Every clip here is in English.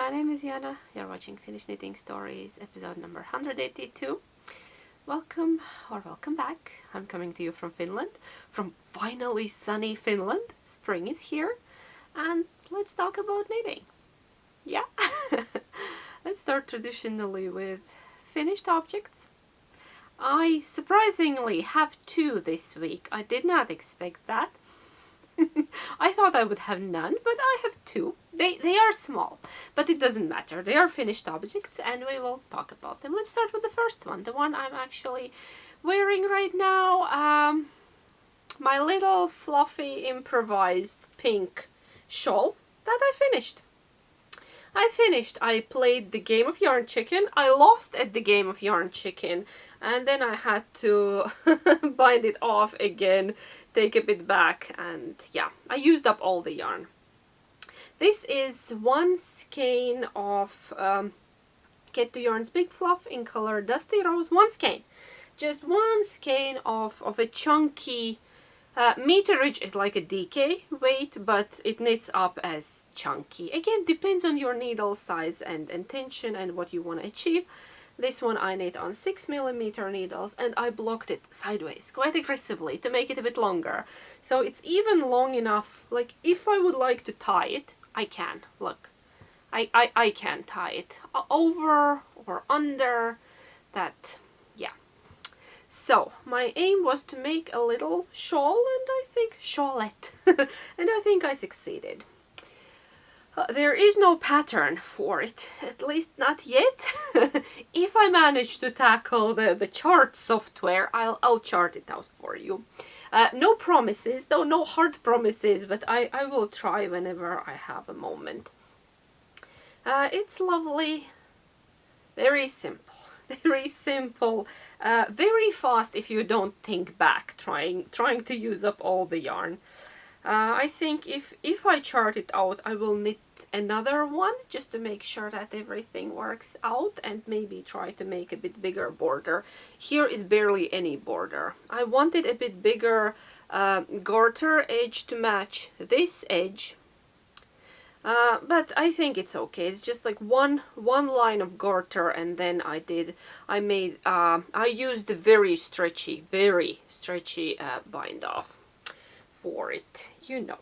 my name is Jana. You're watching Finnish Knitting Stories, episode number 182. Welcome back. I'm coming to you from Finland, from finally sunny Finland. Spring is here, and let's talk about knitting. Yeah, let's start traditionally with finished objects. I surprisingly have two this week. I did not expect that. I thought I would have none, but I have two. They are small, but it doesn't matter. They are finished objects and we will talk about them. Let's start with the first one, the one I'm actually wearing right now. My little fluffy improvised pink shawl that I finished. I played the game of Yarn Chicken. I lost at the game of Yarn Chicken, and then I had to bind it off again, take a bit back, and yeah, I used up all the yarn. This is one skein of Get to Yarn's Big Fluff in color Dusty Rose. One skein. Just one skein of a chunky meterage is like a DK weight, but it knits up as chunky. Again, depends on your needle size and tension and what you want to achieve. This one I knit on 6mm needles, and I blocked it sideways quite aggressively to make it a bit longer. So it's even long enough, like if I would like to tie it, I can. Look, I can tie it over or under that, yeah. So my aim was to make a little shawl, and I think Shawlette, and I think I succeeded. There is no pattern for it, at least not yet. If I manage to tackle the chart software, I'll chart it out for you. No promises, though, no hard promises, but I will try whenever I have a moment. It's lovely, very simple, very simple, very fast if you don't think back, trying to use up all the yarn. I think if I chart it out, I will knit another one just to make sure that everything works out, and maybe try to make a bit bigger border. Here is barely any border. I wanted a bit bigger garter edge to match this edge, but I think it's okay. It's just like one line of garter, and then I used the very stretchy bind off for it, you know.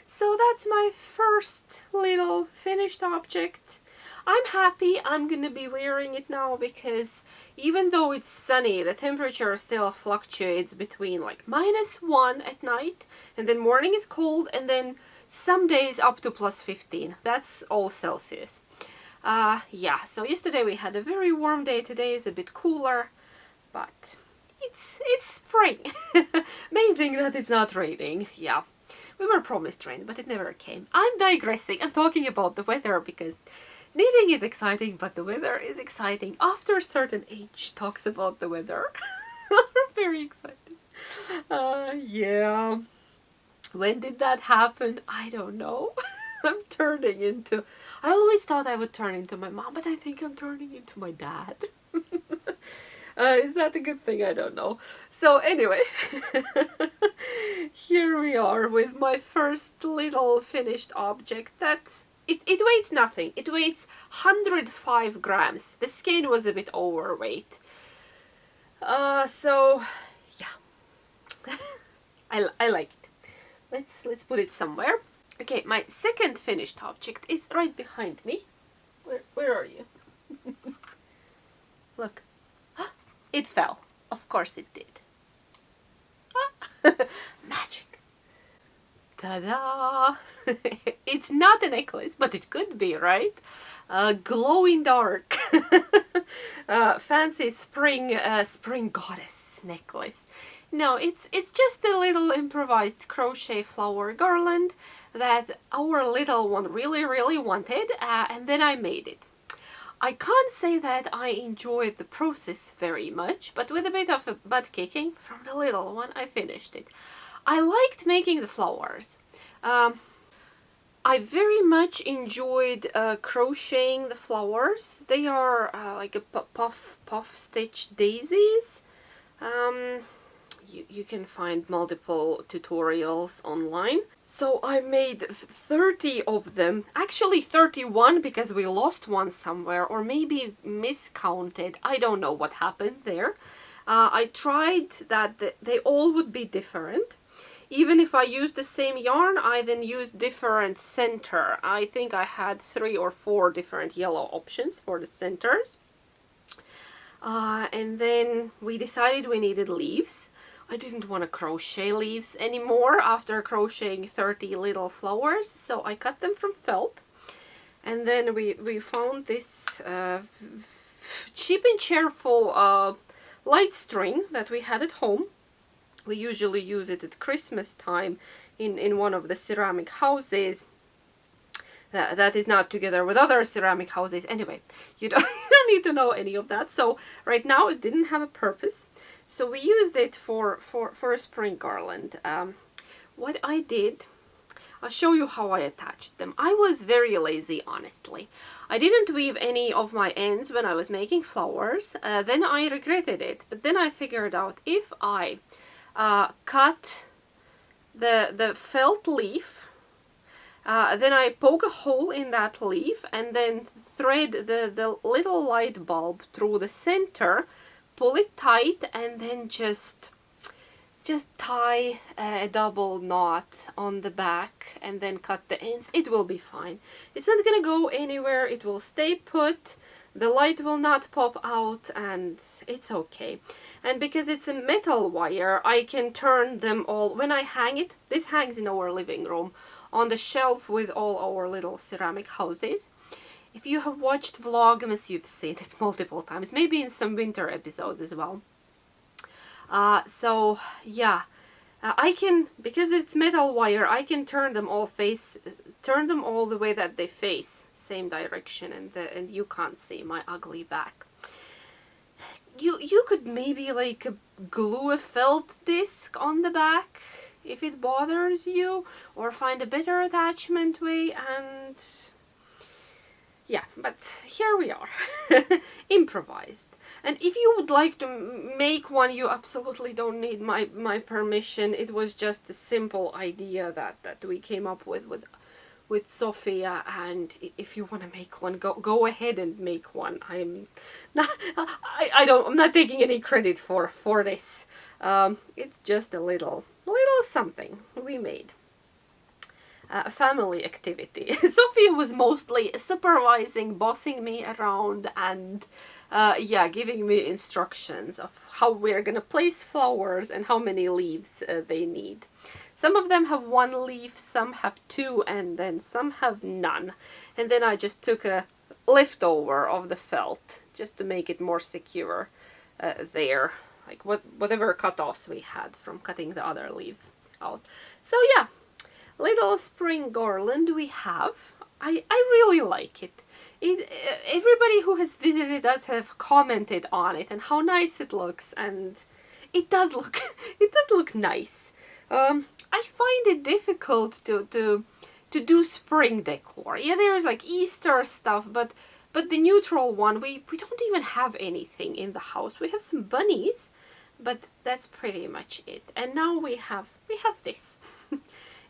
So that's my first little finished object. I'm happy. I'm gonna be wearing it now because even though it's sunny, the temperature still fluctuates between like -1 at night, and then morning is cold, and then some days up to +15. That's all Celsius. Yeah, so yesterday we had a very warm day. Today is a bit cooler, but it's spring. Main thing that it's not raining. Yeah, we were promised rain, but it never came. I'm digressing. I'm talking about the weather because knitting is exciting, but the weather is exciting. After a certain age, talks about the weather. Very exciting. Yeah. When did that happen? I don't know. I'm turning into... I always thought I would turn into my mom, but I think I'm turning into my dad. Is that a good thing? I don't know. So anyway, here we are with my first little finished object. It weighs nothing. It weighs 105 grams. The skein was a bit overweight. So yeah, I like it. Let's put it somewhere. Okay, my second finished object is right behind me. Where are you? Look. It fell. Of course it did. Magic. Ta-da! It's not a necklace, but it could be, right? Glowing dark. Fancy spring goddess necklace. No, it's just a little improvised crochet flower garland that our little one really wanted, and then I made it. I can't say that I enjoyed the process very much, but with a bit of a butt kicking from the little one, I finished it. I liked making the flowers. I very much enjoyed crocheting the flowers. They are like a puff stitch daisies. You can find multiple tutorials online. So I made 30 of them, actually 31 because we lost one somewhere or maybe miscounted. I don't know what happened there. I tried that they all would be different. Even if I used the same yarn, I then used different center. I think I had 3 or 4 different yellow options for the centers. And then we decided we needed leaves. I didn't want to crochet leaves anymore after crocheting 30 little flowers, so I cut them from felt. And then we found this cheap and cheerful light string that we had at home. We usually use it at Christmas time in one of the ceramic houses. That is not together with other ceramic houses. Anyway, you don't need to know any of that. So right now it didn't have a purpose. So we used it for a spring garland. What I did, I'll show you how I attached them. I was very lazy, honestly. I didn't weave any of my ends when I was making flowers. Then I regretted it. But then I figured out if I cut the felt leaf, then I poke a hole in that leaf and then thread the little light bulb through the center, pull it tight, and then just tie a double knot on the back and then cut the ends. It will be fine. It's not gonna go anywhere. It will stay put. The light will not pop out and it's okay. And because it's a metal wire, I can turn them all. When I hang it, this hangs in our living room on the shelf with all our little ceramic houses. If you have watched Vlogmas, you've seen it multiple times, maybe in some winter episodes as well. So yeah, I can, because it's metal wire, I can turn them all the way that they face, same direction, and you can't see my ugly back. You could maybe like glue a felt disc on the back if it bothers you, or find a better attachment way, and yeah, but here we are. Improvised. And if you would like to make one, you absolutely don't need my permission. It was just a simple idea that we came up with Sophia, and if you want to make one, go ahead and make one. I'm not taking any credit for this. It's just a little something we made. A family activity. Sophia was mostly supervising, bossing me around, and yeah, giving me instructions of how we're gonna place flowers and how many leaves they need. Some of them have 1 leaf, some have 2, and then some have none. And then I just took a leftover of the felt just to make it more secure there, like whatever cut-offs we had from cutting the other leaves out. So yeah, little spring garland we have. I really like it. Everybody who has visited us have commented on it and how nice it looks, and it does look nice. I find it difficult to do spring decor. Yeah, there's like Easter stuff, but the neutral one, we don't even have anything in the house. We have some bunnies, but that's pretty much it. And now we have this.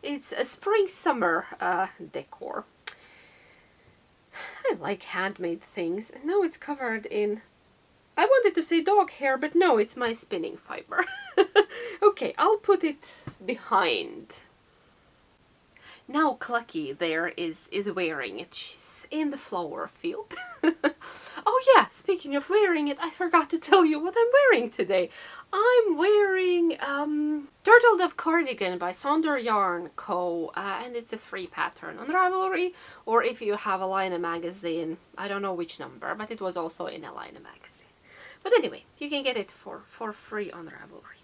It's a spring-summer decor. I like handmade things. And now it's covered in, I wanted to say dog hair, but no, it's my spinning fiber. Okay, I'll put it behind. Now Clucky there is wearing it. She's in the flower field. Oh yeah, speaking of wearing it, I forgot to tell you what I'm wearing today. I'm wearing Turtle Dove Cardigan by Sonder Yarn Co. And it's a free pattern on Ravelry, or if you have a Line magazine, I don't know which number, but it was also in a Line magazine. But anyway, you can get it for free on Ravelry.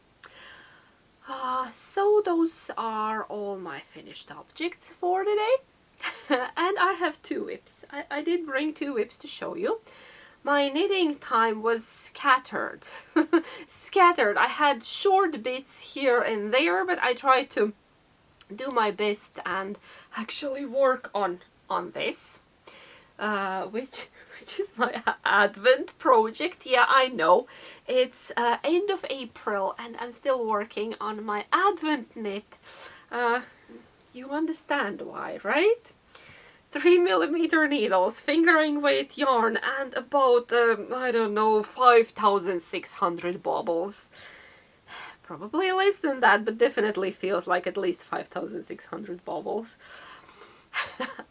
So those are all my finished objects for today. And I have 2 whips. I did bring 2 whips to show you. My knitting time was scattered. Scattered. I had short bits here and there, but I tried to do my best and actually work on this, which is my Advent project. Yeah, I know. It's end of April and I'm still working on my Advent knit. You understand why, right? 3mm needles, fingering weight yarn, and about, I don't know, 5,600 bobbles. Probably less than that, but definitely feels like at least 5,600 bobbles.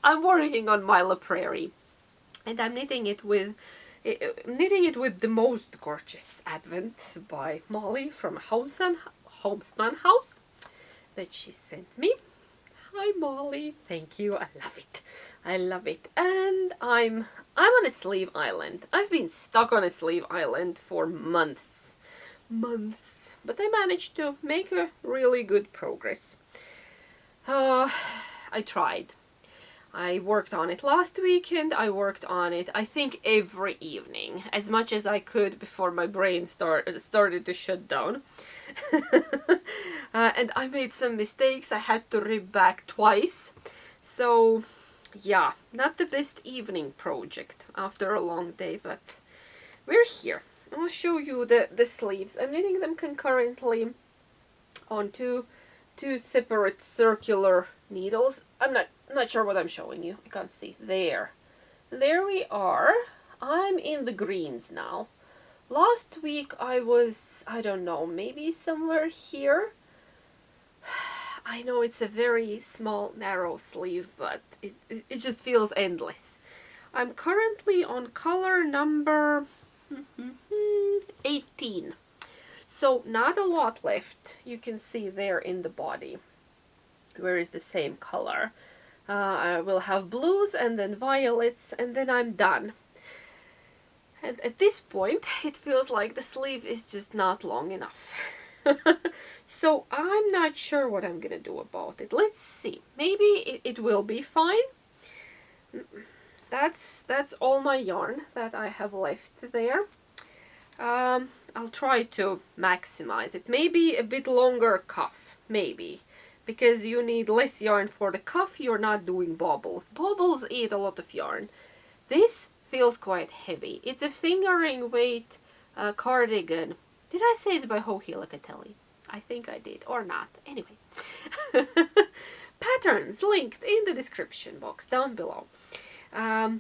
I'm working on my Prairie, and I'm knitting it with the most gorgeous Advent by Molly from Homespun House that she sent me. Hi Molly, thank you. I love it. I love it. And I'm on a sleeve island. I've been stuck on a sleeve island for months. But I managed to make a really good progress. I tried. I worked on it last weekend. I worked on it, I think, every evening, as much as I could before my brain started to shut down. And I made some mistakes. I had to rib back twice. So, yeah, not the best evening project after a long day, but we're here. I'll show you the sleeves. I'm knitting them concurrently on two separate circular needles. I'm not sure what I'm showing you. I can't see. There we are. I'm in the greens now. Last week I was, I don't know, maybe somewhere here. I know it's a very small, narrow sleeve, but it just feels endless. I'm currently on color number 18. So not a lot left. You can see there in the body where is the same color. I will have blues and then violets, and then I'm done. And at this point it feels like the sleeve is just not long enough. So I'm not sure what I'm gonna do about it. Let's see. Maybe it will be fine. That's all my yarn that I have left there. I'll try to maximize it. Maybe a bit longer cuff, maybe. Because you need less yarn for the cuff, you're not doing bobbles. Bobbles eat a lot of yarn. This feels quite heavy. It's a fingering weight cardigan. Did I say it's by Hohi Locatelli? I think I did, or not. Anyway. Patterns linked in the description box down below. I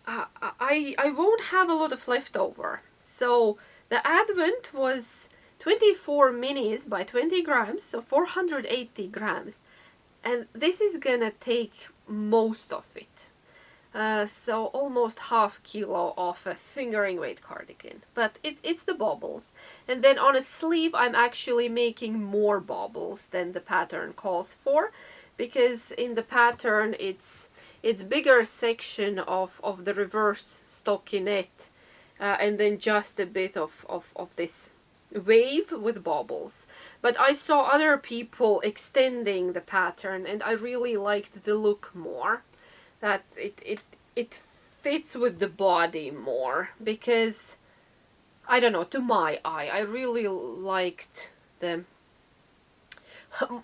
won't have a lot of leftover. So the Advent was 24 minis by 20 grams, so 480 grams. And this is gonna take most of it. So almost half kilo of a fingering weight cardigan. But it's the bobbles. And then on a sleeve I'm actually making more bobbles than the pattern calls for. Because in the pattern it's bigger section of the reverse stockinette. And then just a bit of this wave with bobbles. But I saw other people extending the pattern and I really liked the look more. That it fits with the body more, because I don't know, to my eye I really liked the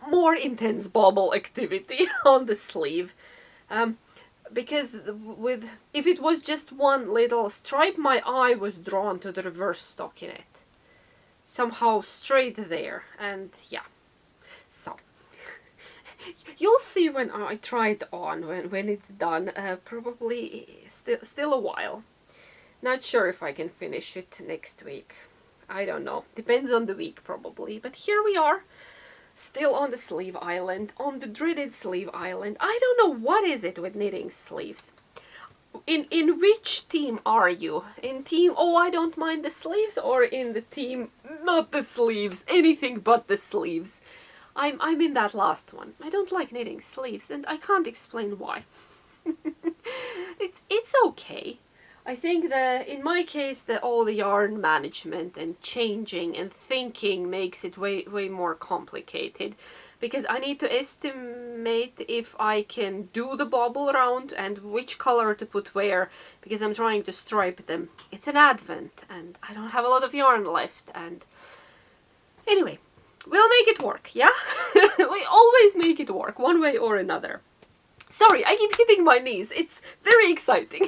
more intense bobble activity on the sleeve. Because if it was just one little stripe, my eye was drawn to the reverse stockinette. Somehow straight there, and yeah. So you'll see when I try it on, when it's done. Probably still a while. Not sure if I can finish it next week. I don't know. Depends on the week probably. But here we are. Still on the sleeve island, on the dreaded sleeve island. I don't know what is it with knitting sleeves. In which team are you? In team, oh, I don't mind the sleeves, or in the team, not the sleeves, anything but the sleeves? I'm in that last one. I don't like knitting sleeves, and I can't explain why. It's okay. I think in my case, all the yarn management and changing and thinking makes it way more complicated, because I need to estimate if I can do the bobble round and which color to put where, because I'm trying to stripe them. It's an Advent and I don't have a lot of yarn left, and anyway, we'll make it work, yeah? We always make it work, one way or another. Sorry, I keep hitting my knees. It's very exciting.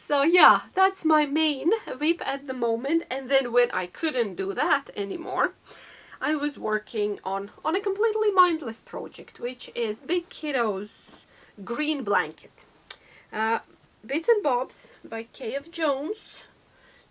So yeah, that's my main whip at the moment. And then when I couldn't do that anymore, I was working on a completely mindless project, which is Big Kiddo's green blanket. Bits and Bobs by K.F. Jones.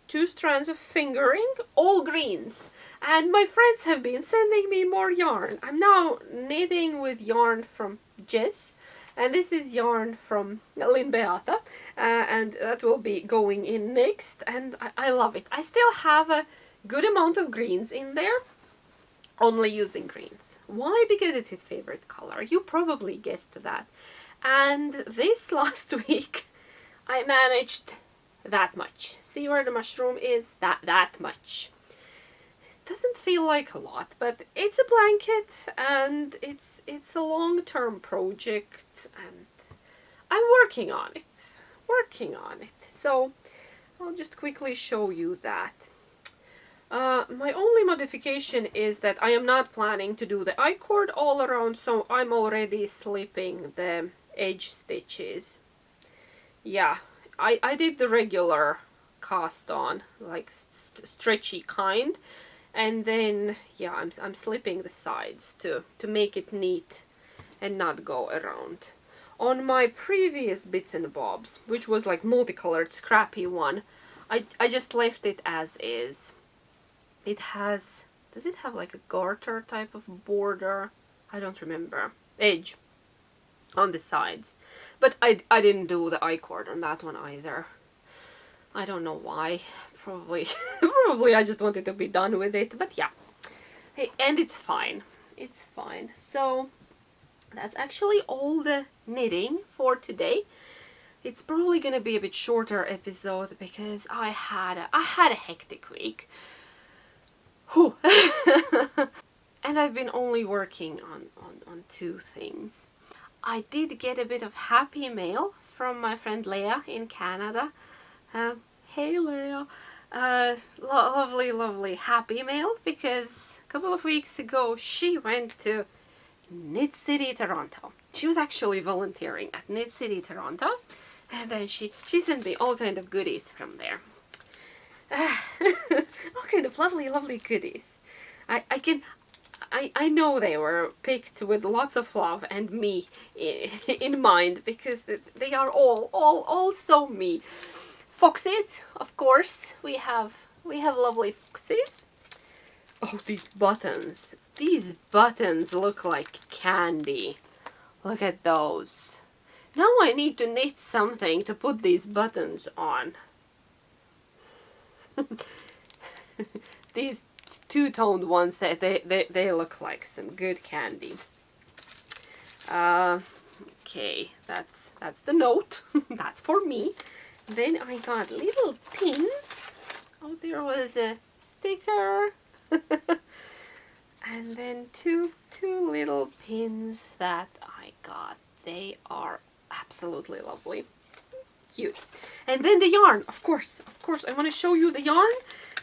2 strands of fingering, all greens. And my friends have been sending me more yarn. I'm now knitting with yarn from Jess. And this is yarn from Lynn Beata. And that will be going in next. And I love it. I still have a good amount of greens in there. Only using greens. Why? Because it's his favorite color. You probably guessed that. And this last week I managed that much. See where the mushroom is? That much. It doesn't feel like a lot, but it's a blanket and it's a long-term project and I'm working on it. So I'll just quickly show you that. My only modification is that I am not planning to do the I-cord all around, so I'm already slipping the edge stitches. Yeah, I did the regular cast on, like stretchy kind, and then yeah, I'm slipping the sides to make it neat and not go around. On my previous Bits and Bobs, which was like multicolored scrappy one, I just left it as is. It has, does it have like a garter type of border? I don't remember. Edge on the sides. But I didn't do the I-cord on that one either. I don't know why. Probably probably I just wanted to be done with it. But yeah. Hey, and it's fine. It's fine. So that's actually all the knitting for today. It's probably gonna be a bit shorter episode because I had a hectic week. Whew. And I've been only working on 2 things. I did get a bit of happy mail from my friend Leah in Canada. Hey Leah! Lovely happy mail because a couple of weeks ago she went to Knit City, Toronto. She was actually volunteering at Knit City, Toronto, and then she sent me all kind of goodies from there. All kind of lovely goodies. I know they were picked with lots of love and me in mind because they are all so me. Foxes, of course. We have lovely foxes. Oh, these buttons. These buttons look like candy. Look at those. Now I need to knit something to put these buttons on. These 2-toned ones, they look like some good candy. Okay, that's the note. That's for me. Then I got little pins. Oh, there was a sticker. And then two little pins that I got. They are absolutely lovely. Cute. And then the yarn, of course, I want to show you the yarn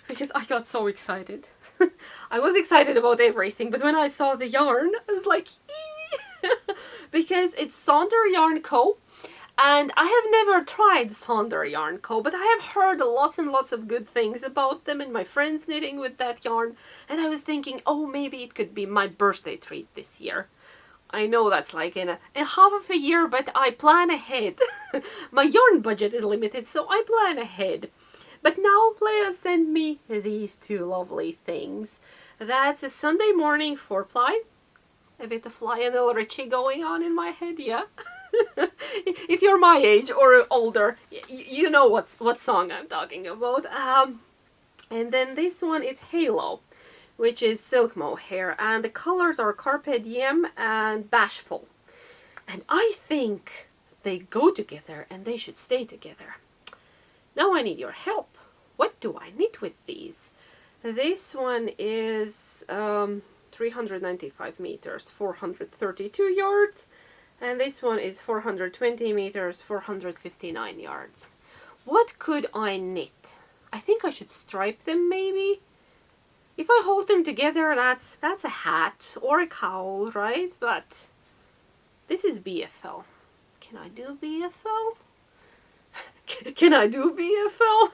because I got so excited. I was excited about everything, but when I saw the yarn, I was like, ee! Because it's Sonder Yarn Co. And I have never tried Sonder Yarn Co. But I have heard lots and lots of good things about them and my friends knitting with that yarn. And I was thinking, oh, maybe it could be my birthday treat this year. I know that's like in a half of a year, but I plan ahead. My yarn budget is limited, so I plan ahead. But now Leah sent me these 2 lovely things. That's a Sunday morning 4-ply. A bit of Lionel Richie going on in my head, yeah. If you're my age or older, you know what song I'm talking about. And then this one is Halo, which is silk mohair, and the colors are Carpe Diem and Bashful. And I think they go together and they should stay together. Now I need your help. What do I knit with these? This one is 395 meters, 432 yards. And this one is 420 meters, 459 yards. What could I knit? I think I should stripe them maybe? If I hold them together, that's a hat or a cowl, right? But this is BFL. Can I do BFL? Can I do BFL?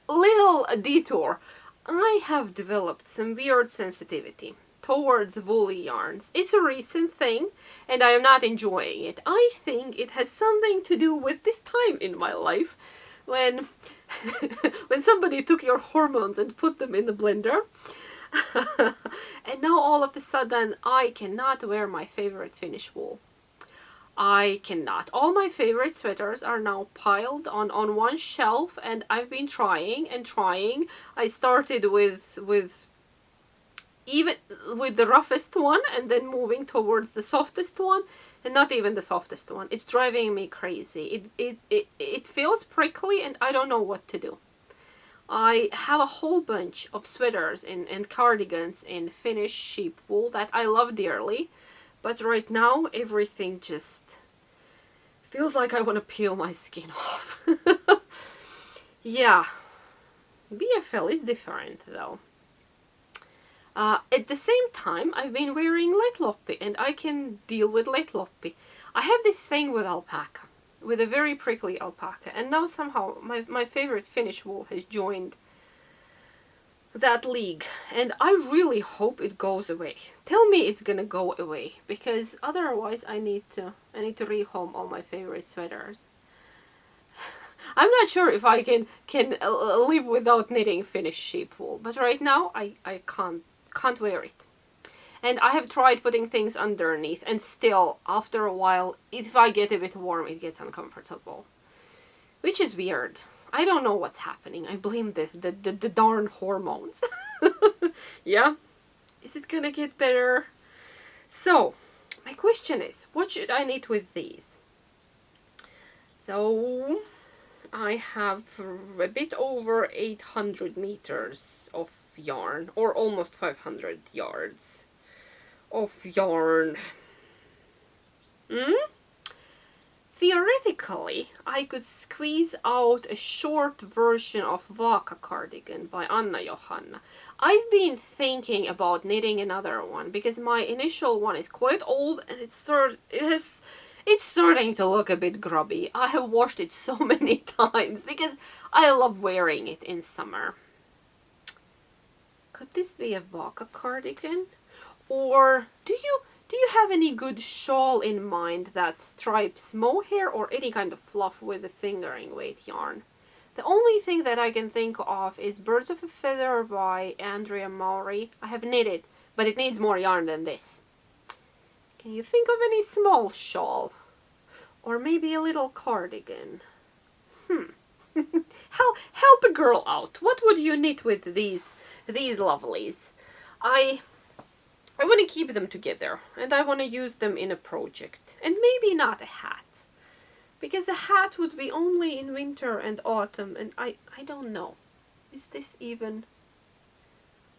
Little detour. I have developed some weird sensitivity towards woolly yarns. It's a recent thing and I am not enjoying it. I think it has something to do with this time in my life when when somebody took your hormones and put them in the blender. And now all of a sudden I cannot wear my favorite Finnish wool. I cannot. All my favorite sweaters are now piled on one shelf, and I've been trying and trying. I started with even with the roughest one and then moving towards the softest one, and not even the softest one. It's driving me crazy. It feels prickly and I don't know what to do. I have a whole bunch of sweaters and cardigans in Finnish sheep wool that I love dearly, but right now everything just feels like I want to peel my skin off. Yeah, BFL is different though. At the same time, I've been wearing Letloppi and I can deal with Letloppi. I have this thing with alpaca, with a very prickly alpaca, and now somehow my favorite Finnish wool has joined that league, and I really hope it goes away. Tell me it's gonna go away, because otherwise I need to rehome all my favorite sweaters. I'm not sure if I can live without knitting Finnish sheep wool, but right now I can't wear it. And I have tried putting things underneath, and still, after a while, if I get a bit warm, it gets uncomfortable. Which is weird. I don't know what's happening. I blame the darn hormones. Yeah? Is it gonna get better? So, my question is, what should I knit with these? So, I have a bit over 800 meters of yarn, or almost 500 yards of yarn. Theoretically, I could squeeze out a short version of Vaka Cardigan by Anna Johanna. I've been thinking about knitting another one because my initial one is quite old and it's starting to look a bit grubby. I have washed it so many times because I love wearing it in summer. Could this be a Vaka cardigan? Or do you have any good shawl in mind that stripes mohair or any kind of fluff with a fingering weight yarn? The only thing that I can think of is Birds of a Feather by Andrea Maury. I have knitted, but it needs more yarn than this. Can you think of any small shawl? Or maybe a little cardigan? Help a girl out. What would you knit with these lovelies? I want to keep them together, and I want to use them in a project. And maybe not a hat. Because a hat would be only in winter and autumn, and I don't know. Is this even...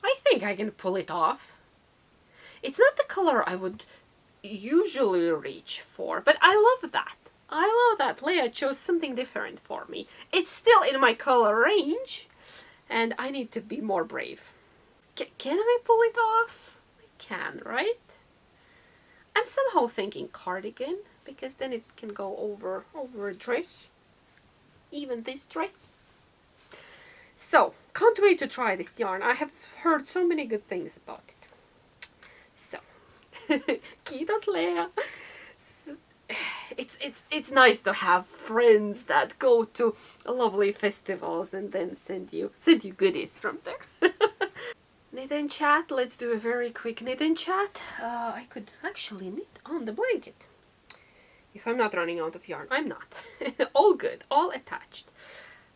I think I can pull it off. It's not the color I would usually reach for, but I love that. I love that Leah chose something different for me. It's still in my color range, and I need to be more brave. Can I pull it off? I can, right? I'm somehow thinking cardigan, because then it can go over a dress. Even this dress. So, can't wait to try this yarn. I have heard so many good things about it. So, kiitos Leah. It's nice to have friends that go to lovely festivals and then send you goodies from there. Knit and chat. Let's do a very quick knit and chat. I could actually knit on the blanket. If I'm not running out of yarn. I'm not. All good. All attached.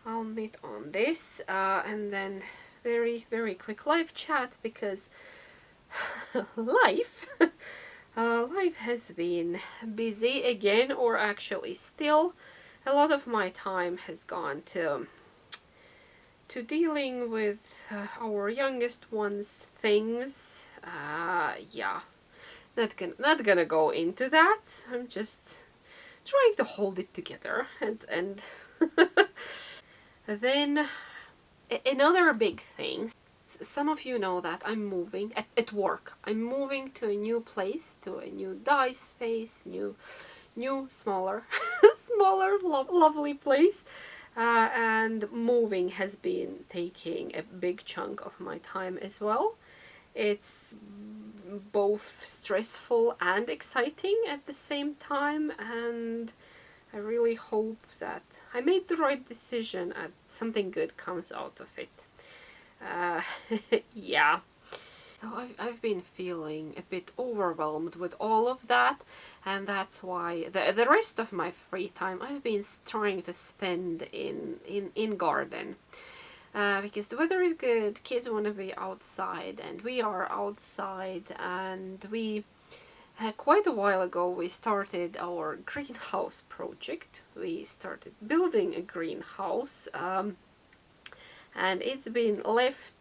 I'll knit on this. And then very, very quick live chat because life has been busy again, or actually still. A lot of my time has gone to dealing with our youngest one's things. Yeah, not gonna go into that. I'm just trying to hold it together, and then another big thing. Some of you know that I'm moving at work. I'm moving to a new place, to a new dye space, new smaller, lovely place. and moving has been taking a big chunk of my time as well. It's both stressful and exciting at the same time, and I really hope that I made the right decision and something good comes out of it. Uh, yeah. So I've been feeling a bit overwhelmed with all of that, and that's why the rest of my free time I've been trying to spend in garden. Because the weather is good, kids want to be outside, and we are outside, and we quite a while ago we started our greenhouse project. We started building a greenhouse, and it's been left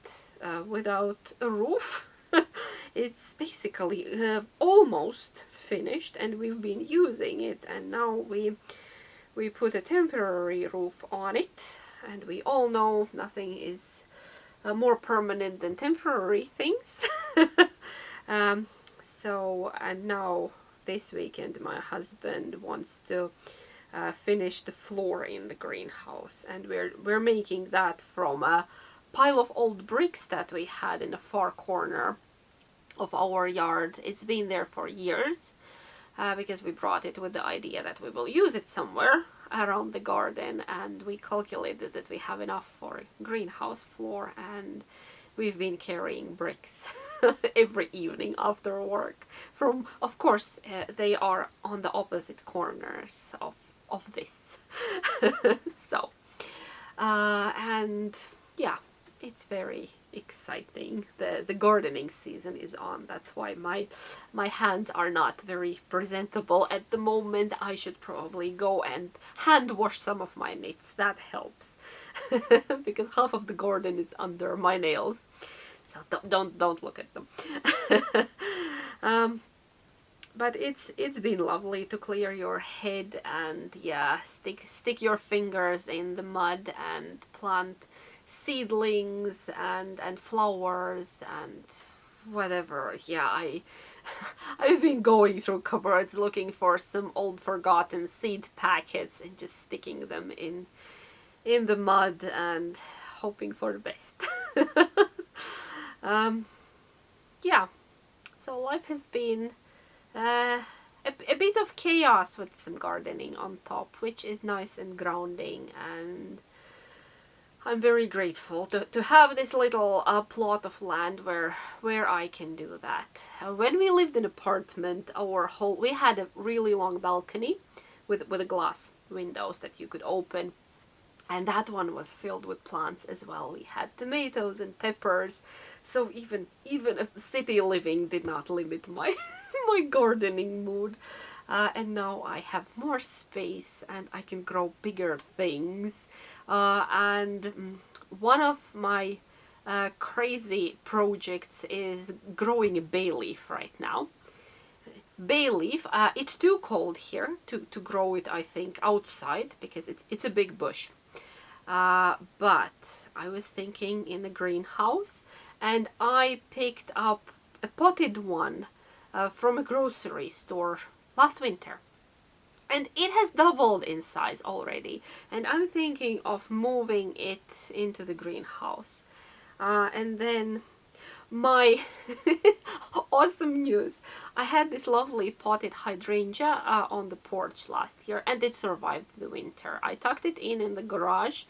without a roof. It's basically almost finished, and we've been using it, and now we put a temporary roof on it, and we all know nothing is more permanent than temporary things. um, and now this weekend my husband wants to finish the floor in the greenhouse, and we're making that from a pile of old bricks that we had in the far corner of our yard. It's been there for years, because we brought it with the idea that we will use it somewhere around the garden, and we calculated that we have enough for a greenhouse floor, and we've been carrying bricks every evening after work from, of course, they are on the opposite corners of this. So and yeah, it's very exciting. The gardening season is on. That's why my hands are not very presentable at the moment. I should probably go and hand wash some of my knits. That helps. Because half of the garden is under my nails. So don't look at them. But it's been lovely to clear your head and, yeah, stick your fingers in the mud and plant seedlings and flowers and whatever. Yeah, I've been going through cupboards looking for some old forgotten seed packets and just sticking them in the mud and hoping for the best. Yeah, so life has been a bit of chaos with some gardening on top, which is nice and grounding, and I'm very grateful to have this little plot of land where I can do that. When we lived in an apartment, we had a really long balcony with a glass windows that you could open, and that one was filled with plants as well. We had tomatoes and peppers, so even a city living did not limit my my gardening mood. And now I have more space and I can grow bigger things. And one of my crazy projects is growing a bay leaf right now. Bay leaf, it's too cold here to grow it, I think, outside, because it's a big bush. But I was thinking in the greenhouse, and I picked up a potted one from a grocery store last winter, and it has doubled in size already, and I'm thinking of moving it into the greenhouse. And then my awesome news, I had this lovely potted hydrangea on the porch last year, and it survived the winter. I tucked it in the garage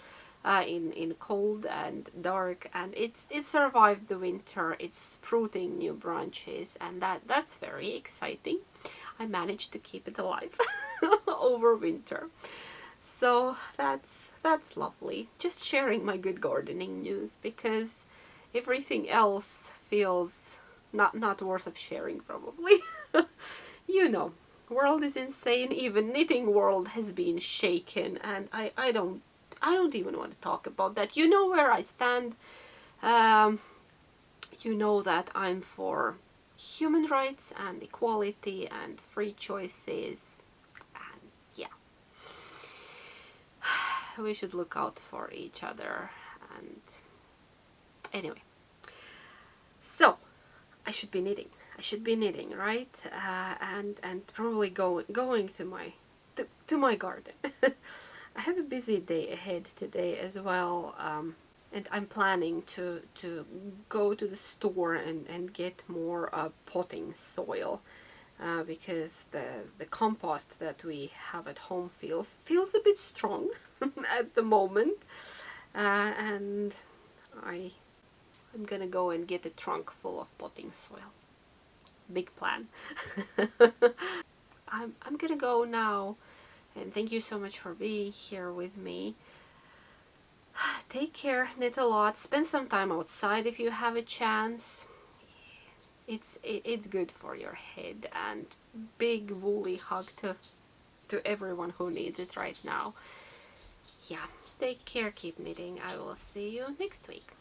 in cold and dark, and it survived the winter. It's sprouting new branches, and that's very exciting. I managed to keep it alive over winter. So that's lovely. Just sharing my good gardening news, because everything else feels not worth of sharing, probably. You know, world is insane. Even knitting world has been shaken, and I don't even want to talk about that. You know where I stand. You know that I'm for human rights and equality and free choices, and yeah, we should look out for each other. And anyway, so I should be knitting, right? And probably going to my garden. I have a busy day ahead today as well, and I'm planning to go to the store and get more potting soil, because the compost that we have at home feels a bit strong at the moment, and I'm gonna go and get a trunk full of potting soil. Big plan. I'm gonna go now, and thank you so much for being here with me. Take care, knit a lot, spend some time outside if you have a chance. It's good for your head, and big woolly hug to everyone who needs it right now. Yeah, take care, keep knitting. I will see you next week.